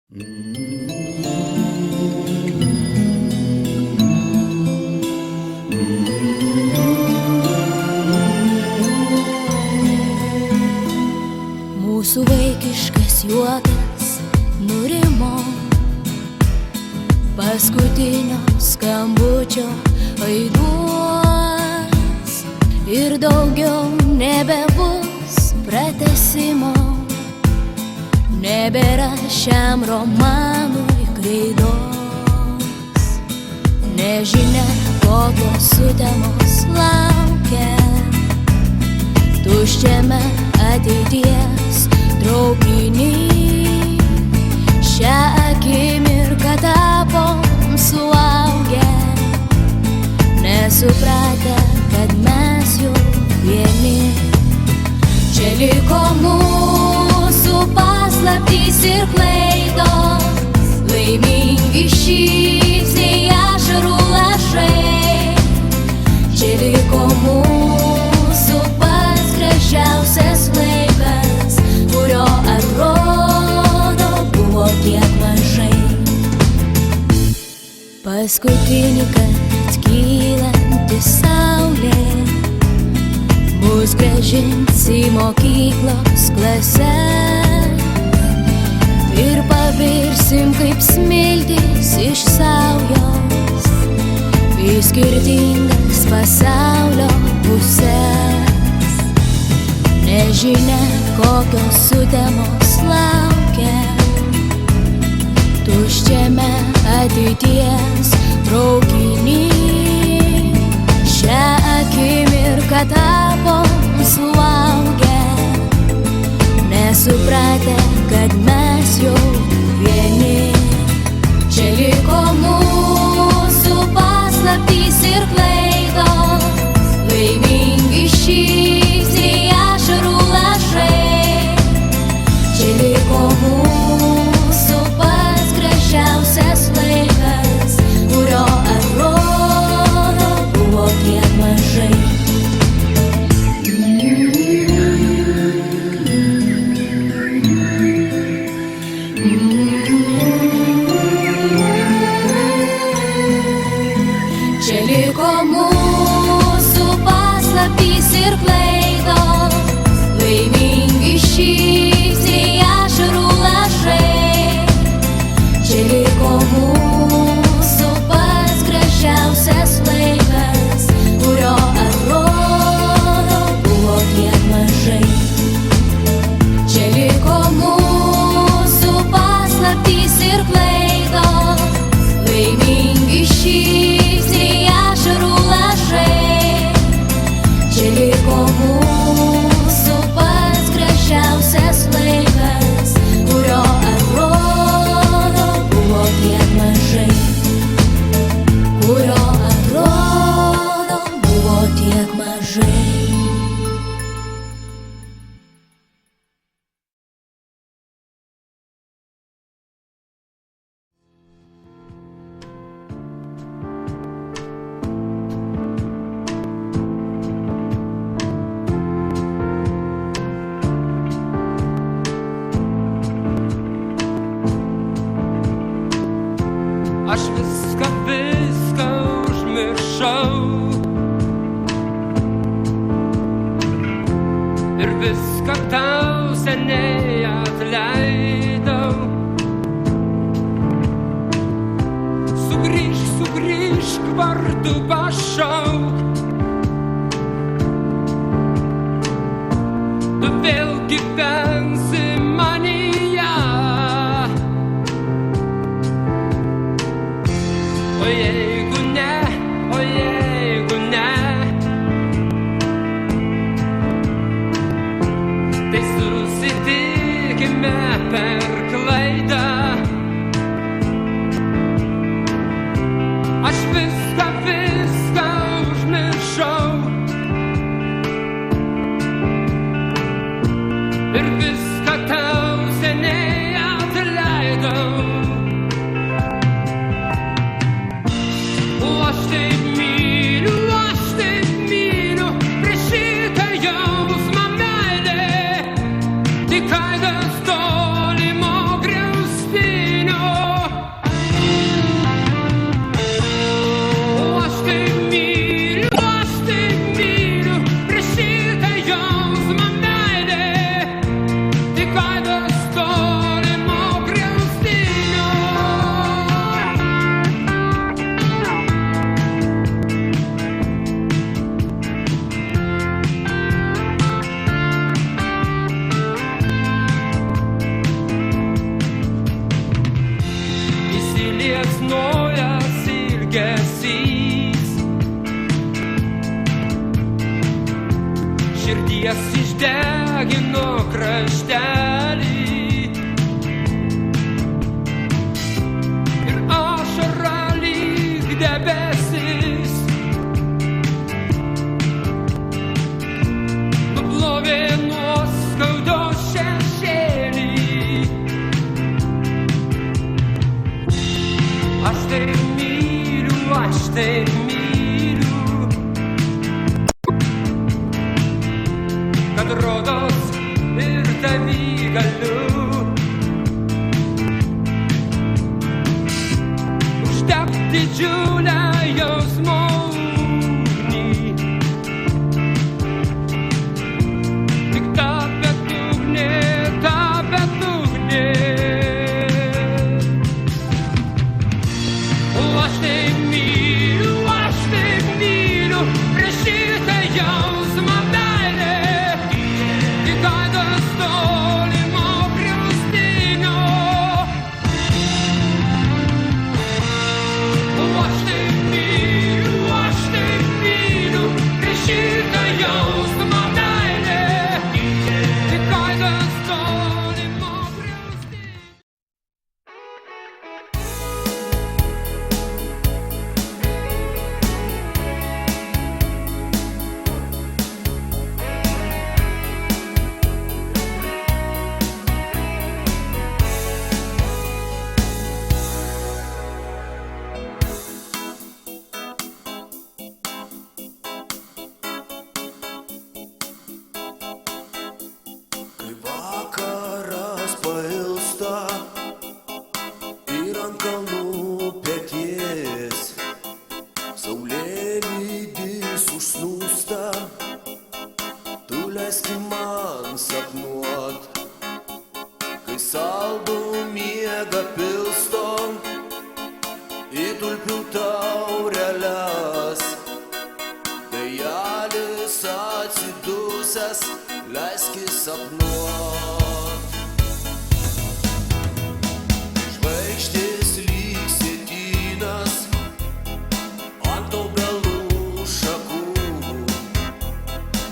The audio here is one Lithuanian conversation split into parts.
Mūsų vaikiškas juokas nurimo, paskutinio skambučio aiduos ir daugiau nebebus pratęsimo, nebėra šiam romanui kreidos. Nežinia, kokios sutemos laukia tuščiame ateities traukiny. Šią akimirką tapom suaugę, nesupratę, kad mes jau vieni. Čia liko mūsų paslaptys ir klaidos, laimingi šypsniai, ašarų lašai. Čia liko mūsų pats gražiausias laikas, kurio atrodo buvo tiek mažai. Paskutinį kart kylanti saulė mus grąžins į mokyklos klases ir pavirsim kaip smiltys iš saujos į skirtingas pasaulio puses. Nežinia, kokios sutemos laukia tuščiame ateities traukiny. Šią akimirką tapom suaugę, nesupratę, kad mes jau vieni. Čia liko mūsų paslaptys ir klaidos, laimingi šypsniai, ašarų lašai. Čia liko mūsų pats gražiausias laikas, kurio atrodo buvo tiek mažai. Čia liko mūsų paslaptys ir klaidos, laimingi šypsniai, ašarų lašai. Čia liko mūsų pats gražiausias laikas, kurio atrodo buvo tiek mažai. Čia liko mūsų paslaptys ir klaidos, laimingi šypsniai, ašarų lašai. Čia liko mūsų pats gražiausias laikas, kurio atrodo buvo tiek mažai. Kurio atrodo buvo tiek mažai. Aš viską užmiršau ir viską tau seniai atleidau. Sugrįžk, vardu pašauk, tu vėl gyvensi manyje. O jeigu ne, tai susitikime per klaidą. Aš viską užmiršau ir liepsnojas ilgesys. Širdies išdegino kraštelį ir ašara lyg debesis nuplovė nuo skaudos šešėlį. Aš taip myliu, kad rodos ir tavį galiu uždegti didžiulę jausmo ugnį. Tik ta bedugnė, o aš taip myliu, prieš šitą jausmą meilę, tik aidas tolimo griaustinio. O aš taip myliu, prieš šitą jausmą meilę, tik aidas tolimo griaustinio. Kai vakaras pailsta ir ant kalnų peties saulėlydis užsnūsta, tu leiski man sapnuot. Kai saldų miegą pilsto į tulpių taureles, vėjelis atsidusęs leiski sapnuot. Žvaigždės lyg sietynas ant augalų šakų,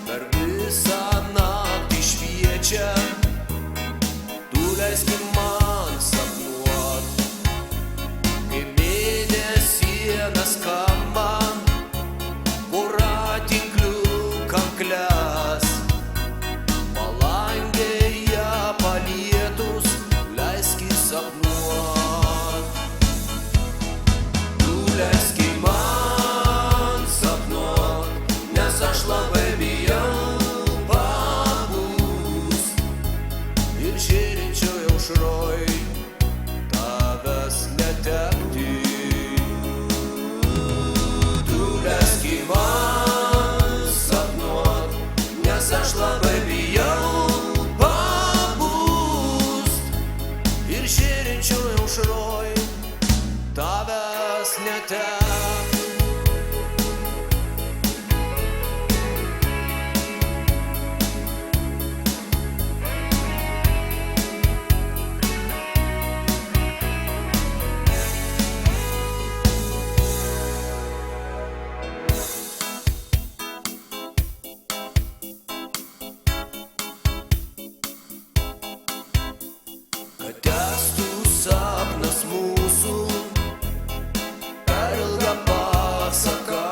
per visą naktį šviečia, tu leiski man sapnuot. Kai mėnesienas skamba voratinklių kankles, palangėje palietus leiski sapnuot. Tu leiski man sapnuot, nes aš labai bijau pabust ir žėrinčioj aušroj tavęs netekti. Tu leiski man sapnuot, nes aš labai bijau pabust ir žėrinčioj aušroj tavęs netekti. Kad tęstų sapnas mūsų per ilgą pasaką,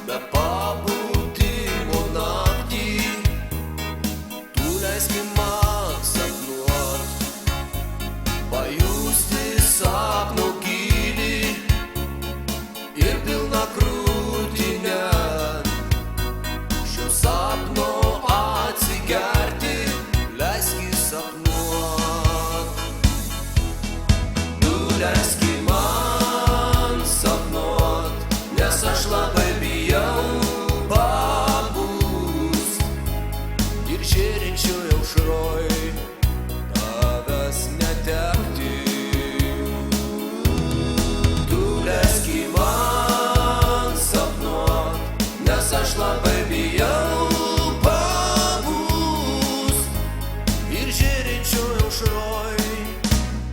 be pabudimo naktį, tu leiski man sapnuot, pajusti sapno gylį ir pilną krūtinę, šio sapno atsigerti leiski sapnuot. Tu leiski man sapnuot, nes aš labai bijau pabust ir žėrinčioj aušroj tavęs netekti. Tu leiski man sapnuot, nes aš labai bijau pabust ir žėrinčioj aušroj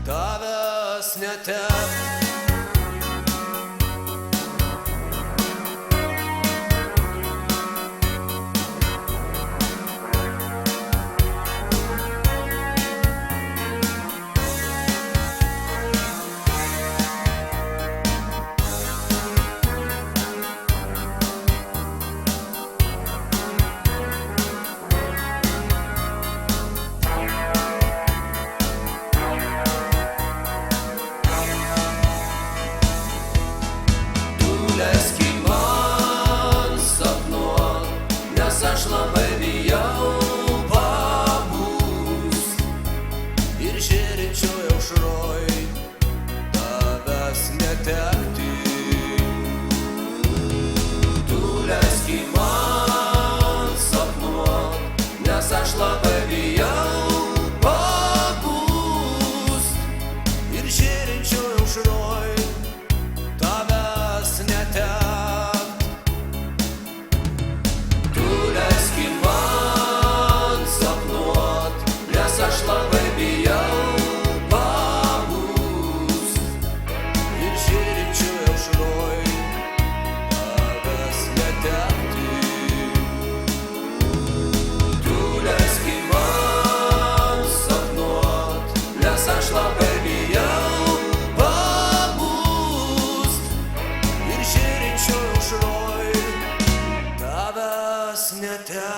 tavęs netekti. netekt. Leiski man sapnuot, nes aš labai bijau pabūst ir žėrinčioj aušroj tavęs netekti. Tu leiski man sapnuot, nes aš labai bijau pabūst ir žėrinčioj aušroj tavęs netekt. Tu leiski man sapnuot, nes aš labai bijau pabūst ir žėrinčioj aušroj tavęs netekti. Tu leiski man sapnuot, nes aš labai bijau pabūst ir žėrinčioj aušroj tavęs netekt.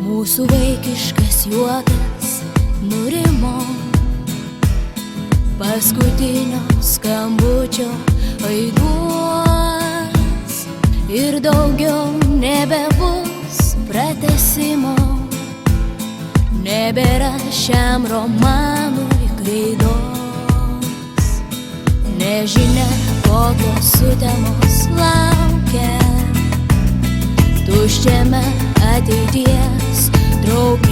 Mūsų vaikiškas juokas nurimo, paskutinio skambučio aiduos ir daugiau nebebus pratęsimo, nebėra šiam romanui kreidos. Nežinia, kokios sutemos laukia tuščiame ateities traukiny.